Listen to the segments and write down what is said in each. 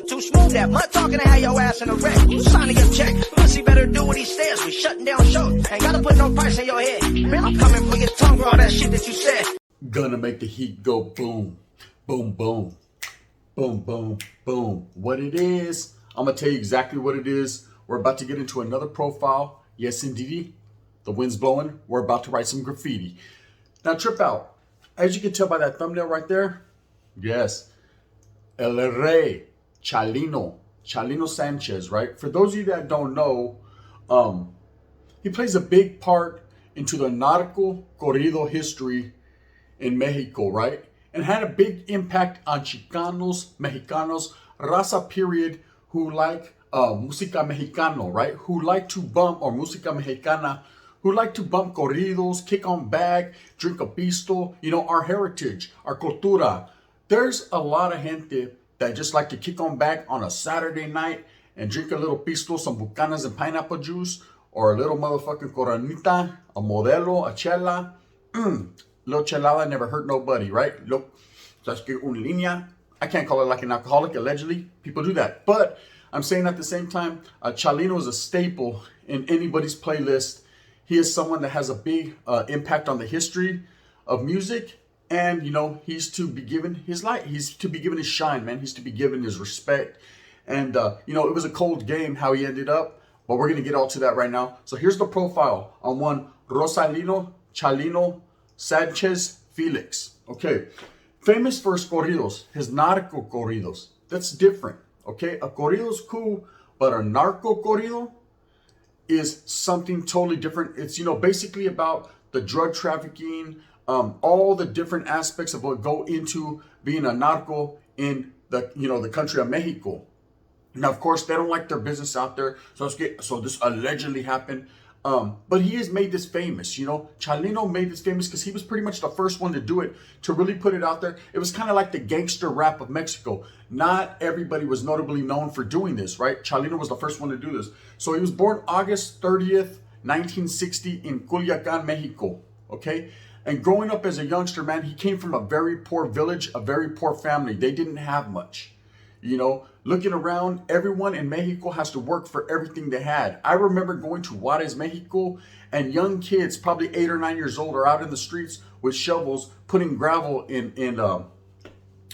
Too smooth that mud talking to have your ass in a wreck. Signing your check. Pussy better do what he says. We shutting down shows. Ain't gotta put no price in your head. Man, I'm coming for your tongue for all that shit that you said. Gonna make the heat go boom, boom, boom, boom, boom, boom. What it is, I'm gonna tell you exactly what it is. We're about to get into another profile. Yes, indeed. The wind's blowing. We're about to write some graffiti. Now, trip out. As you can tell by that thumbnail right there, yes, El Rey, Chalino Sanchez, right? For those of you that don't know, he plays a big part into the Narco Corrido history in Mexico, right? And had a big impact on Chicanos, Mexicanos, raza period, who like música mexicano, right? Who like to bump, or música mexicana, who like to bump corridos, kick on back, drink a pisto, you know, our heritage, our cultura. There's a lot of gente that just like to kick on back on a Saturday night and drink a little pisto, some bucanas and pineapple juice, or a little motherfucking coronita, a modelo, a chela. Little chelada never hurt nobody, right? Look, that's un línea. I can't call it like an alcoholic, allegedly. People do that. But I'm saying at the same time, Chalino is a staple in anybody's playlist. He is someone that has a big impact on the history of music. And, you know, he's to be given his light. He's to be given his shine, man. He's to be given his respect. And, you know, it was a cold game how he ended up. But we're going to get all to that right now. So here's the profile on one Chalino Sanchez Felix. Okay. Famous for his corridos, his narco corridos. That's different. Okay. A corrido is cool, but a narco corrido is something totally different. It's, you know, basically about the drug trafficking, all the different aspects of what go into being a narco in the, you know, the country of Mexico. Now, of course, they don't like their business out there. So this allegedly happened. But he has made this famous, you know. Chalino made this famous because he was pretty much the first one to do it, to really put it out there. It was kind of like the gangster rap of Mexico. Not everybody was notably known for doing this, right? Chalino was the first one to do this. So he was born August 30th, 1960 in Culiacan, Mexico, okay? And growing up as a youngster, man, he came from a very poor village, a very poor family. They didn't have much. You know, looking around, everyone in Mexico has to work for everything they had. I remember going to Juarez, Mexico, and young kids, probably 8 or 9 years old, are out in the streets with shovels, putting gravel in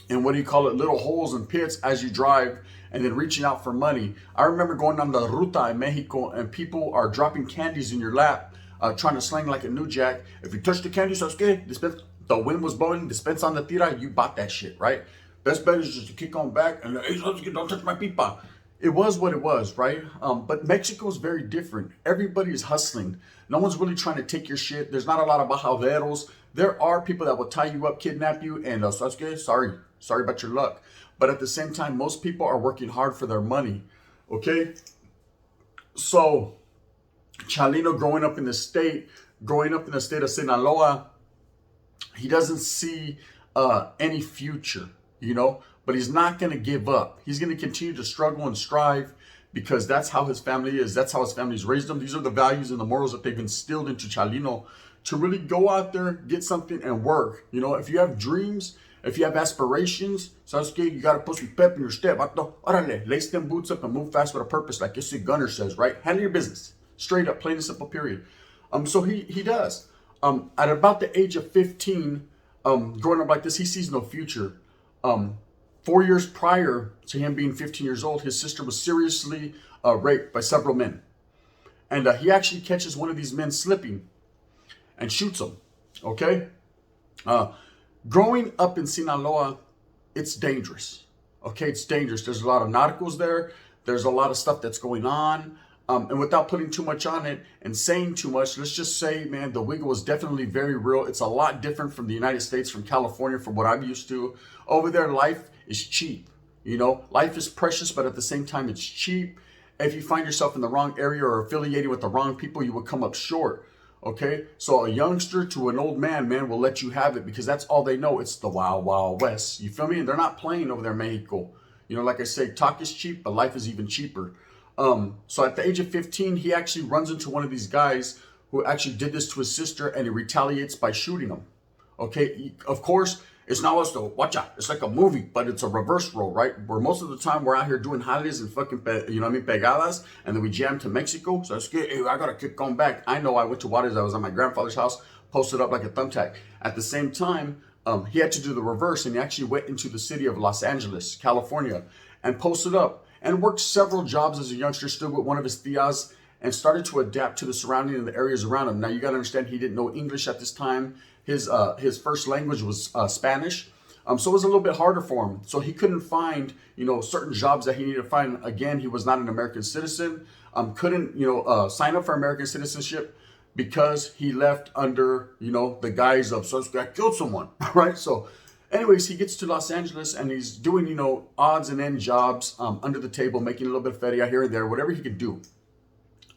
what do you call it, little holes and pits as you drive, and then reaching out for money. I remember going on the ruta in Mexico, and people are dropping candies in your lap, trying to slang like a new jack. If you touch the candy, so it's good. The wind was blowing, dispense on the tira, you bought that shit, right? Best bet is just to kick on back and hey, don't touch my pipa. It was what it was, right? But Mexico is very different. Everybody is hustling. No one's really trying to take your shit. There's not a lot of bajaderos. There are people that will tie you up, kidnap you, and sorry about your luck. But at the same time, most people are working hard for their money, okay? So Chalino growing up in the state of Sinaloa, he doesn't see any future. You know, but he's not going to give up. He's going to continue to struggle and strive because that's how his family is. That's how his family's raised him. These are the values and the morals that they've instilled into Chalino to really go out there, get something and work. You know, if you have dreams, if you have aspirations, Sasuke, you got to put some pep in your step. Órale, lace them boots up and move fast with a purpose, like Issy Gunner says, right? Handle your business. Straight up, plain and simple, period. So he does. At about the age of 15, growing up like this, he sees no future. 4 years prior to him being 15 years old, his sister was seriously raped by several men. And he actually catches one of these men slipping and shoots him, okay? Growing up in Sinaloa, it's dangerous, okay? It's dangerous. There's a lot of narcos there. There's a lot of stuff that's going on. And without putting too much on it and saying too much, let's just say, man, the wiggle is definitely very real. It's a lot different from the United States, from California, from what I'm used to. Over there, life is cheap. You know, life is precious, but at the same time, it's cheap. If you find yourself in the wrong area or affiliated with the wrong people, you will come up short. Okay, so a youngster to an old man, will let you have it because that's all they know. It's the wild, wild west. You feel me? And they're not playing over there in Mexico. You know, like I say, talk is cheap, but life is even cheaper. So at the age of 15, he actually runs into one of these guys who actually did this to his sister, and he retaliates by shooting him. Okay, of course, It's not us though. Watch out. It's like a movie, but it's a reverse role, right? Where most of the time we're out here doing jales and fucking, you know what I mean, pegadas, and then we jam to Mexico. So it's good. Hey, I gotta keep going back. I know I went to Juarez. I was at my grandfather's house, posted up like a thumbtack. At the same time, he had to do the reverse, and he actually went into the city of Los Angeles, California, and posted up and worked several jobs as a youngster, still with one of his tias, and started to adapt to the surrounding and the areas around him. Now you got to understand, he didn't know English at this time. His first language was Spanish, so it was a little bit harder for him. So he couldn't find, you know, certain jobs that he needed to find. Again, he was not an American citizen. Couldn't, you know, sign up for American citizenship because he left under, you know, the guise of so I killed someone, right? So, anyways, he gets to Los Angeles and he's doing, you know, odds and end jobs under the table, making a little bit of feria here and there, whatever he could do.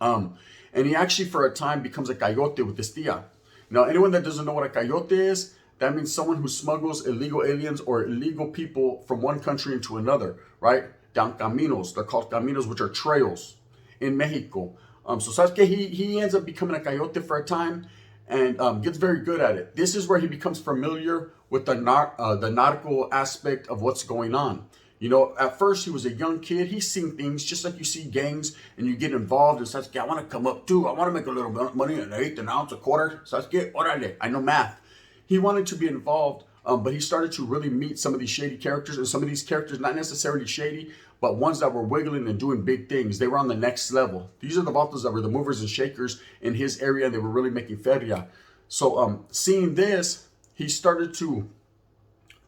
And he actually, for a time, becomes a coyote with his tia. Now, anyone that doesn't know what a coyote is, that means someone who smuggles illegal aliens or illegal people from one country into another, right? Down caminos. They're called caminos, which are trails in Mexico. So sabes que he ends up becoming a coyote for a time and gets very good at it. This is where he becomes familiar with the narco aspect of what's going on. You know, at first he was a young kid. He's seen things just like you see gangs and you get involved and says, I want to come up too. I want to make a little bit of money, an eighth, an ounce, a quarter. Says, orale. I know math. He wanted to be involved, but he started to really meet some of these shady characters, and some of these characters, not necessarily shady, but ones that were wiggling and doing big things. They were on the next level. These are the vatos that were the movers and shakers in his area, and they were really making feria. So seeing this, he started to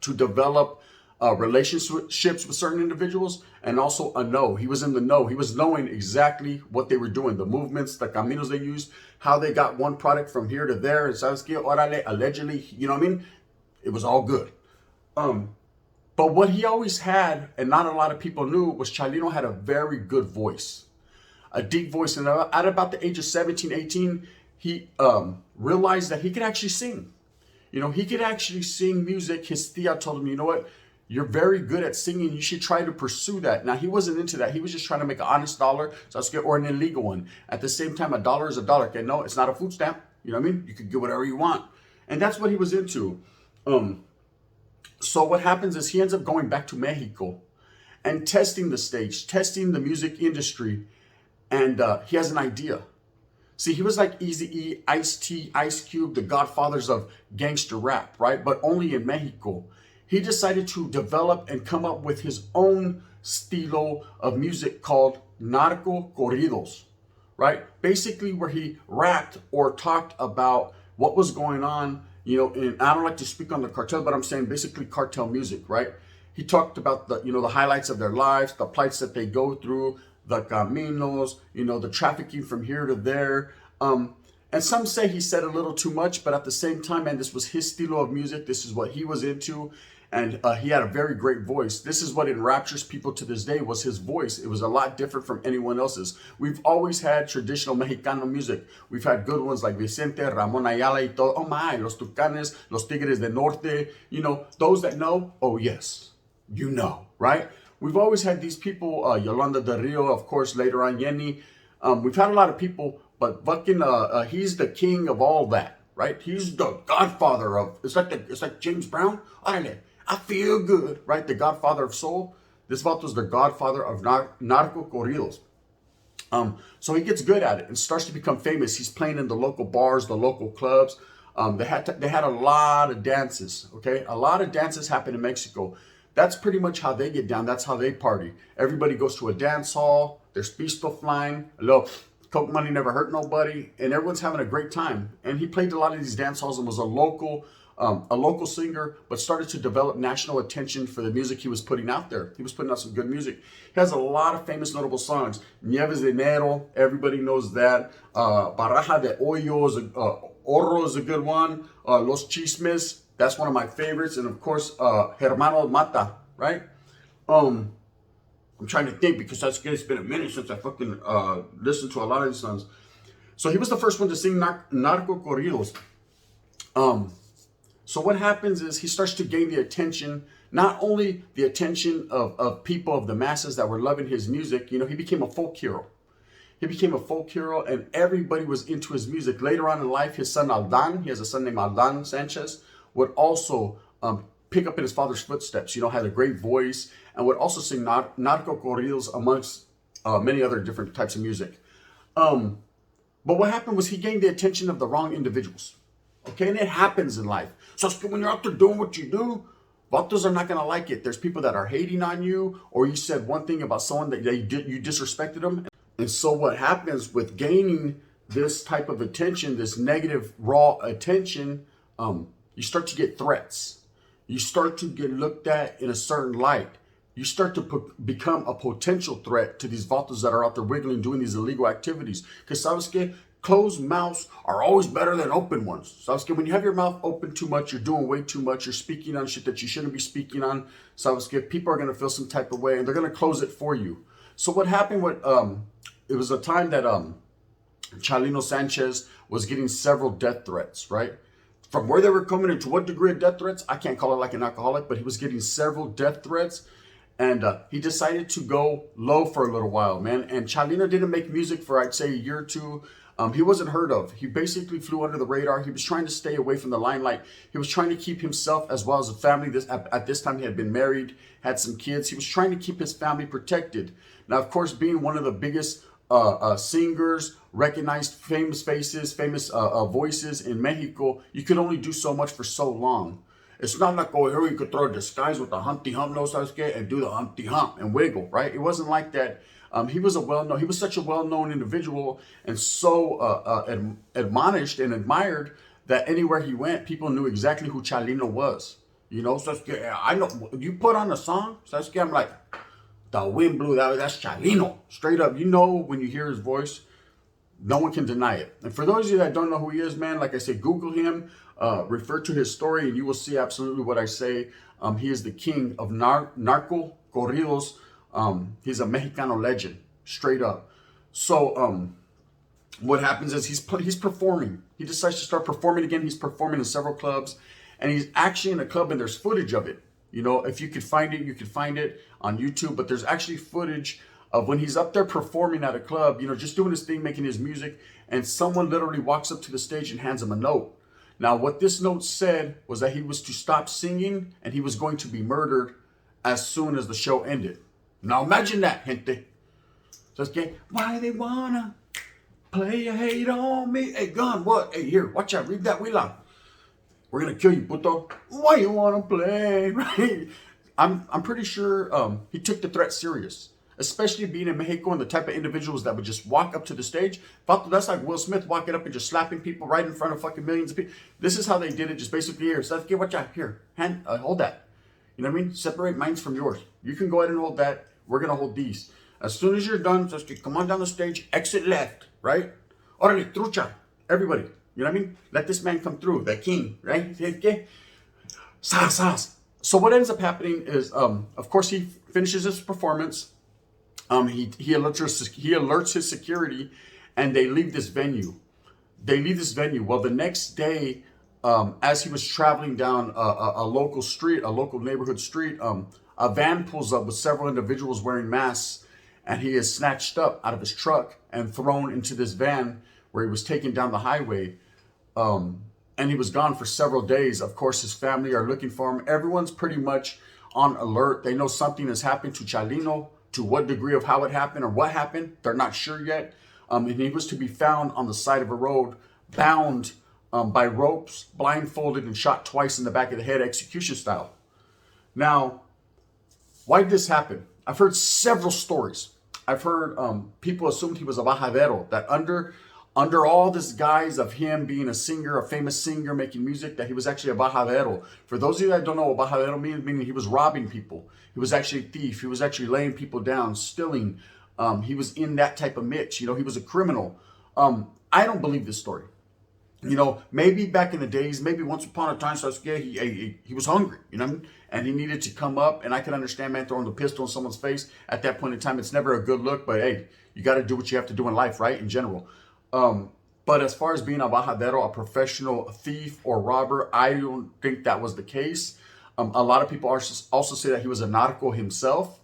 develop relationships with certain individuals, and also a know. He was in the know. He was knowing exactly what they were doing, the movements, the caminos they used, how they got one product from here to there, and sabes que, orale, allegedly, you know what I mean? It was all good. But what he always had, and not a lot of people knew, was Chalino had a very good voice, a deep voice. And at about the age of 17, 18, he realized that he could actually sing. You know, he could actually sing music. His tia told him, you know what? You're very good at singing. You should try to pursue that. Now, he wasn't into that. He was just trying to make an honest dollar, or an illegal one. At the same time, $1 is $1. Okay, no, it's not a food stamp. You know what I mean? You could get whatever you want. And that's what he was into. So what happens is he ends up going back to Mexico and testing the stage, testing the music industry. And he has an idea. See, he was like Eazy-E, Ice-T, Ice Cube, the godfathers of gangster rap, right? But only in Mexico. He decided to develop and come up with his own stilo of music called Narco Corridos, right? Basically where he rapped or talked about what was going on, you know, and I don't like to speak on the cartel, but I'm saying basically cartel music, right? He talked about the, you know, the highlights of their lives, the plights that they go through, the caminos, you know, the trafficking from here to there. And some say he said a little too much, but at the same time, man, this was his style of music. This is what he was into. And he had a very great voice. This is what enraptures people to this day, was his voice. It was a lot different from anyone else's. We've always had traditional Mexicano music. We've had good ones like Vicente, Ramon Ayala, y todo. Oh my, Los Tucanes, Los Tigres del Norte. You know, those that know, oh yes, you know, right? We've always had these people, Yolanda Del Rio, of course, later on, Yenny. We've had a lot of people, but fucking, he's the king of all that, right? He's the godfather of, it's like James Brown. I feel good, right? The godfather of soul. This vato is the godfather of Narco Corridos. So he gets good at it and starts to become famous. He's playing in the local bars, the local clubs. They had a lot of dances, okay? A lot of dances happen in Mexico. That's pretty much how they get down. That's how they party. Everybody goes to a dance hall. There's pisto flying. A little coke money never hurt nobody. And everyone's having a great time. And he played a lot of these dance halls and was a local singer, but started to develop national attention for the music he was putting out there. He was putting out some good music. He has a lot of famous, notable songs. Nieves de Enero, everybody knows that. Baraja de Hoyo, Oro is a good one. Los Chismes, that's one of my favorites. And of course, Hermano Mata, right? I'm trying to think because it's been a minute since I fucking listened to a lot of these songs. So he was the first one to sing Narco Corridos. So what happens is he starts to gain the attention, not only the attention of people, of the masses that were loving his music. You know, he became a folk hero. He became a folk hero and everybody was into his music. Later on in life, his son Aldan, he has a son named Aldan Sanchez, would also pick up in his father's footsteps, had a great voice, and would also sing Narco Corridos amongst many other different types of music. But what happened was he gained the attention of the wrong individuals. Okay, and it happens in life. So when you're out there doing what you do, vatos are not going to like it. There's people that are hating on you, or you said one thing about someone that you disrespected them. And so what happens with gaining this type of attention, this negative, raw attention, you start to get threats. You start to get looked at in a certain light. You start to become a potential threat to these vatos that are out there wiggling, doing these illegal activities. Because, ¿sabes qué? Closed mouths are always better than open ones. ¿Sabes qué? When you have your mouth open too much, you're doing way too much, you're speaking on shit that you shouldn't be speaking on. ¿Sabes qué? People are going to feel some type of way, and they're going to close it for you. So what happened with, it was a time that Chalino Sanchez was getting several death threats, right? From where they were coming and to what degree of death threats, I can't call it like an alcoholic, but he was getting several death threats. And he decided to go low for a little while, man. And Chalino didn't make music for, I'd say, a year or two. He wasn't heard of. He basically flew under the radar. He was trying to stay away from the limelight. He was trying to keep himself as well as a family. At this time, he had been married, had some kids. He was trying to keep his family protected. Now, of course, being one of the biggest singers, recognized famous faces, famous voices in Mexico, you could only do so much for so long. It's not like, oh, here you could throw a disguise with a Humpty Hump nose, and do the Humpty Hump and wiggle, right? It wasn't like that. He was such a well-known individual and so admonished and admired that anywhere he went, people knew exactly who Chalino was. Sasuke, I know, you put on a song, Sasuke, I'm like, the wind blew that's Chalino. Straight up, when you hear his voice, no one can deny it. And for those of you that don't know who he is, man, like I said, Google him, refer to his story, and you will see absolutely what I say. He is the king of Narco Corridos. He's a Mexicano legend, straight up. So what happens is he's performing. He decides to start performing again. He's performing in several clubs, and he's actually in a club, and there's footage of it. If you could find it, you could find it on YouTube. But there's actually footage of when he's up there performing at a club, just doing his thing, making his music, and someone literally walks up to the stage and hands him a note. Now, what this note said was that he was to stop singing and he was going to be murdered as soon as the show ended. Now, imagine that, gente. Just get, why they wanna play a hate on me? Hey, gun, what? Hey, here, watch out, read that wheel out. We're gonna kill you, puto. Why you wanna play? Right? I'm pretty sure he took the threat serious. Especially being in Mexico and the type of individuals that would just walk up to the stage. That's like Will Smith walking up and just slapping people right in front of fucking millions of people. This is how they did it, just basically here. So let's watch out, here, hand, hold that. You know what I mean? Separate mine from yours. You can go ahead and hold that. We're going to hold these. As soon as you're done, just come on down the stage, exit left, right? Orale, trucha, everybody. You know what I mean? Let this man come through, the king, right? So what ends up happening is, of course, he finishes his performance. He alerts his security, and they leave this venue. Well, the next day, as he was traveling down a local neighborhood street, a van pulls up with several individuals wearing masks, and he is snatched up out of his truck and thrown into this van where he was taken down the highway. And he was gone for several days. Of course, his family are looking for him. Everyone's pretty much on alert. They know something has happened to Chalino. To what degree of how it happened or what happened, they're not sure yet. And he was to be found on the side of a road, bound by ropes, blindfolded, and shot twice in the back of the head, execution style. Now, why did this happen? I've heard several stories. I've heard people assumed he was a bajadero, that under all this guise of him being a singer, a famous singer making music, that he was actually a bajadero. For those of you that don't know what bajadero means, meaning he was robbing people. He was actually a thief. He was actually laying people down, stealing. He was in that type of mix. He was a criminal. I don't believe this story. Maybe back in the days, maybe once upon a time, he was hungry, and he needed to come up. And I can understand, man, throwing the pistol in someone's face at that point in time. It's never a good look, but hey, you got to do what you have to do in life, right? In general. But as far as being a bajadero, a professional thief or robber, I don't think that was the case. A lot of people also say that he was a narco himself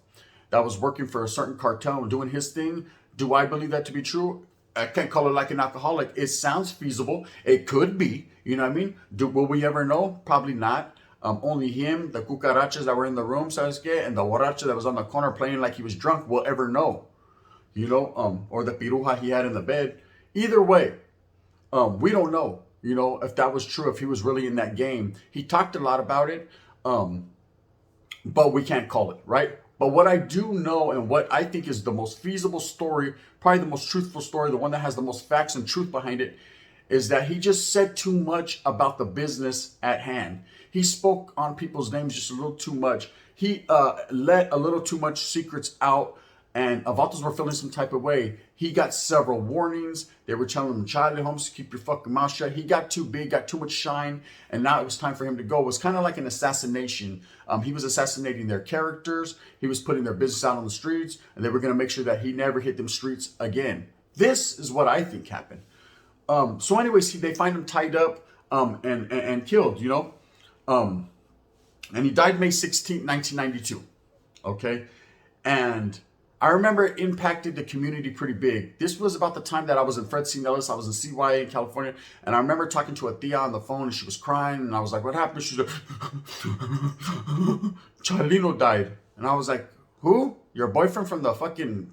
that was working for a certain cartel and doing his thing. Do I believe that to be true? I can't call it like an alcoholic. It sounds feasible. It could be. You know what I mean? Will we ever know? Probably not. Only him, the cucarachas that were in the room, ¿sabes qué? And the borracho that was on the corner playing like he was drunk will ever know, or the piruja he had in the bed. Either way, we don't know, if that was true, if he was really in that game. He talked a lot about it, but we can't call it, right? But what I do know and what I think is the most feasible story, probably the most truthful story, the one that has the most facts and truth behind it, is that he just said too much about the business at hand. He spoke on people's names just a little too much. He let a little too much secrets out, and Vatos were feeling some type of way. He got several warnings. They were telling him, Charlie Holmes, keep your fucking mouth shut. He got too big, got too much shine, and now it was time for him to go. It was kind of like an assassination. He was assassinating their characters. He was putting their business out on the streets, and they were going to make sure that he never hit them streets again. This is what I think happened. So anyways, they find him tied up and killed, and he died May 16th, 1992. Okay. And I remember it impacted the community pretty big. This was about the time that I was in Fred C. Nellis. I was in CYA in California. And I remember talking to a tia on the phone, and she was crying. And I was like, what happened? She's like, Chalino died. And I was like, who? Your boyfriend from the fucking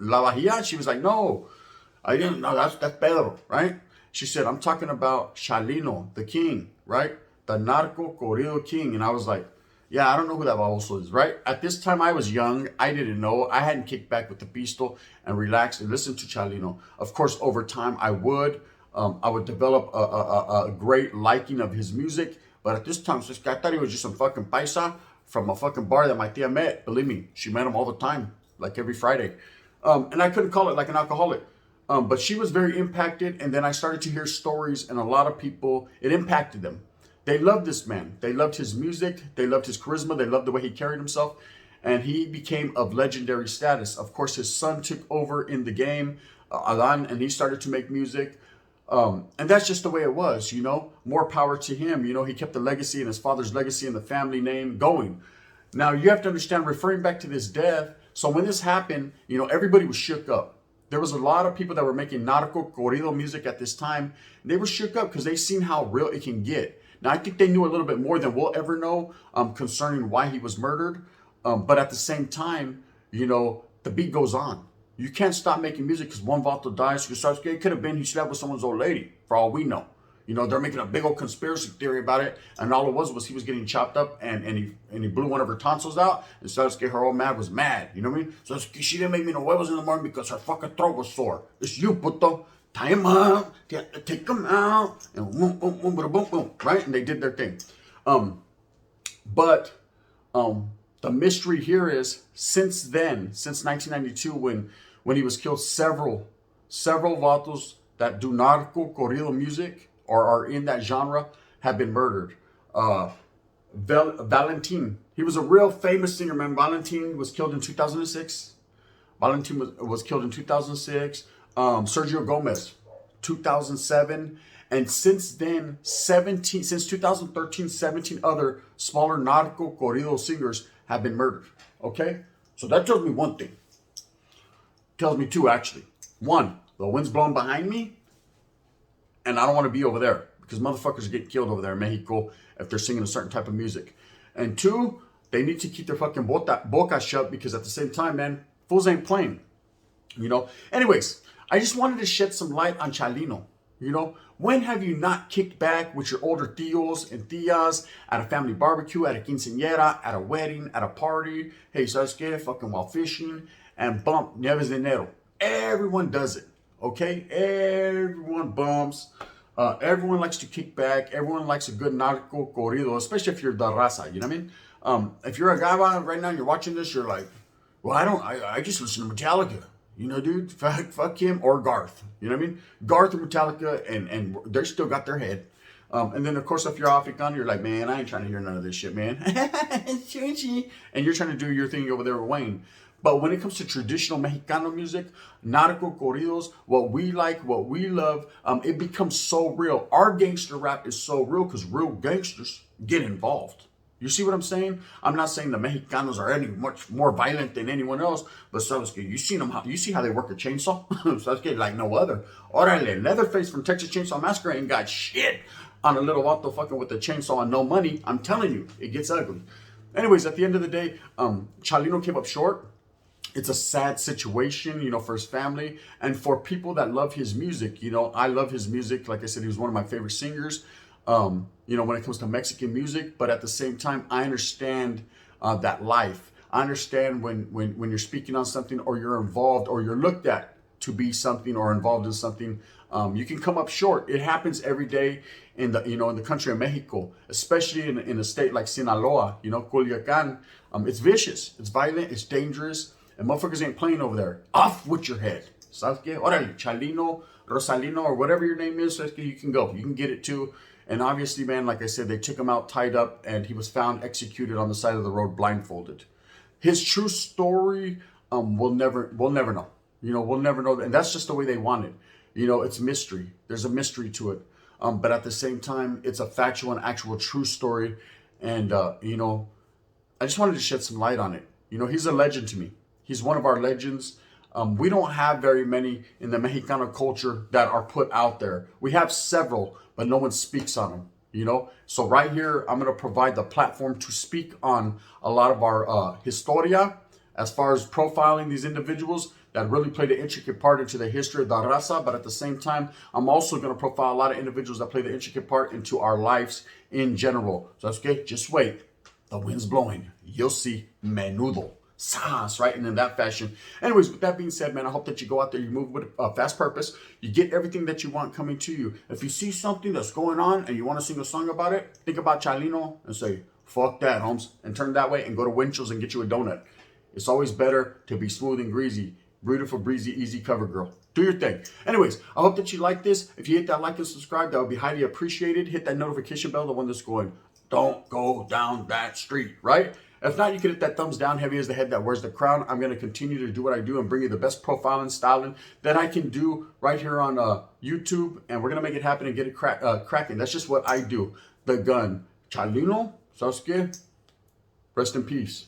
La Bahia? She was like, no, I didn't know. That's Pedro, right? She said, I'm talking about Chalino, the king, right? The Narco Corrido king. And I was like, yeah, I don't know who that baboso is, right? At this time, I was young. I didn't know. I hadn't kicked back with the pistol and relaxed and listened to Chalino. Of course, over time, I would develop a great liking of his music. But at this time, I thought he was just some fucking paisa from a fucking bar that my tia met. Believe me, she met him all the time, like every Friday. And I couldn't call it like an alcoholic. But she was very impacted. And then I started to hear stories, and a lot of people, it impacted them. They loved this man. They loved his music. They loved his charisma. They loved the way he carried himself. And he became of legendary status. Of course, his son took over in the game, Alan, and he started to make music. And that's just the way it was, More power to him. He kept the legacy and his father's legacy and the family name going. Now, you have to understand, referring back to this death, so when this happened, everybody was shook up. There was a lot of people that were making Narco Corrido music at this time. And they were shook up because they seen how real it can get. Now, I think they knew a little bit more than we'll ever know concerning why he was murdered. But at the same time, the beat goes on. You can't stop making music because one Vato dies. It could have been he slept with someone's old lady, for all we know. They're making a big old conspiracy theory about it. And all it was he was getting chopped up and he blew one of her tonsils out. And Sasuke, her old man, was mad. You know what I mean? So she didn't make me no huevos in the morning because her fucking throat was sore. It's you, puto. Tie him up, take him out, and boom, boom, boom, boom, boom, boom, right? And they did their thing. But the mystery here is, since then, since 1992, when he was killed, several vatos that do narco corrido music or are in that genre have been murdered. Valentin, he was a real famous singer, man. Valentin was killed in 2006. Valentin was killed in 2006. Sergio Gomez, 2007. And since then, since 2013, 17 other smaller narco corrido singers have been murdered. Okay? So that tells me one thing. Tells me two, actually. One, the wind's blowing behind me, and I don't want to be over there because motherfuckers get killed over there in Mexico if they're singing a certain type of music. And two, they need to keep their fucking boca shut because at the same time, man, fools ain't playing. Anyways, I just wanted to shed some light on Chalino. When have you not kicked back with your older tios and tias at a family barbecue, at a quinceañera, at a wedding, at a party? Hey, ¿sabes qué? Fucking while fishing and bump Nieves de Enero. Everyone does it, okay? Everyone bumps. Everyone likes to kick back. Everyone likes a good narco corrido, especially if you're the raza, you know what I mean? If you're a guy right now and you're watching this, you're like, well, I just listen to Metallica. Dude, fuck him or Garth. You know what I mean? Garth or Metallica, and they still got their head. And then, of course, if you're African, you're like, man, I ain't trying to hear none of this shit, man. And you're trying to do your thing over there with Wayne. But when it comes to traditional Mexicano music, narco corridos, what we like, what we love, it becomes so real. Our gangster rap is so real because real gangsters get involved. You see what I'm saying? I'm not saying the Mexicanos are any much more violent than anyone else, but you see how they work a chainsaw? Like no other. Orale, Leatherface from Texas Chainsaw Massacre ain't got shit on a little vato fucking with a chainsaw and no money, I'm telling you, it gets ugly. Anyways, at the end of the day, Chalino came up short. It's a sad situation, you know, for his family and for people that love his music. You know, I love his music. Like I said, he was one of my favorite singers, you know, when it comes to Mexican music. But at the same time, I understand that life. I understand when you're speaking on something or you're involved or you're looked at to be something or involved in something, you can come up short. It happens every day in the, you know, in the country of Mexico, especially in a state like Sinaloa, you know, Culiacan. It's vicious, it's violent, it's dangerous, and motherfuckers ain't playing over there. Off with your head. ¿Sabes qué? Órale, Chalino, Rosalino, or whatever your name is, you can go. You can get it too. And obviously, man, like I said, they took him out tied up, and he was found executed on the side of the road blindfolded. His true story, we'll never know. You know, we'll never know. And that's just the way they want it. You know, it's mystery. There's a mystery to it. But at the same time, it's a factual and actual true story. And, you know, I just wanted to shed some light on it. You know, he's a legend to me. He's one of our legends. We don't have very many in the Mexicano culture that are put out there. We have several, but no one speaks on them. You know, so right here, I'm going to provide the platform to speak on a lot of our historia as far as profiling these individuals that really played an intricate part into the history of the raza. But at the same time, I'm also going to profile a lot of individuals that play the intricate part into our lives in general. So that's okay. Just wait. The wind's blowing. You'll see. Menudo. Sas, right? And in that fashion. Anyways, with that being said, man, I hope that you go out there, you move with a fast purpose. You get everything that you want coming to you. If you see something that's going on and you want to sing a song about it, think about Chalino and say, fuck that, Holmes, and turn that way and go to Winchell's and get you a donut. It's always better to be smooth and greasy. Beautiful, breezy, easy cover girl. Do your thing. Anyways, I hope that you like this. If you hit that like and subscribe, that would be highly appreciated. Hit that notification bell, the one that's going, don't go down that street, right? If not, you can hit that thumbs down, heavy as the head that wears the crown. I'm going to continue to do what I do and bring you the best profiling, styling that I can do right here on YouTube. And we're going to make it happen and get it cracking. That's just what I do. The gun. Chalino, Sasuke, rest in peace.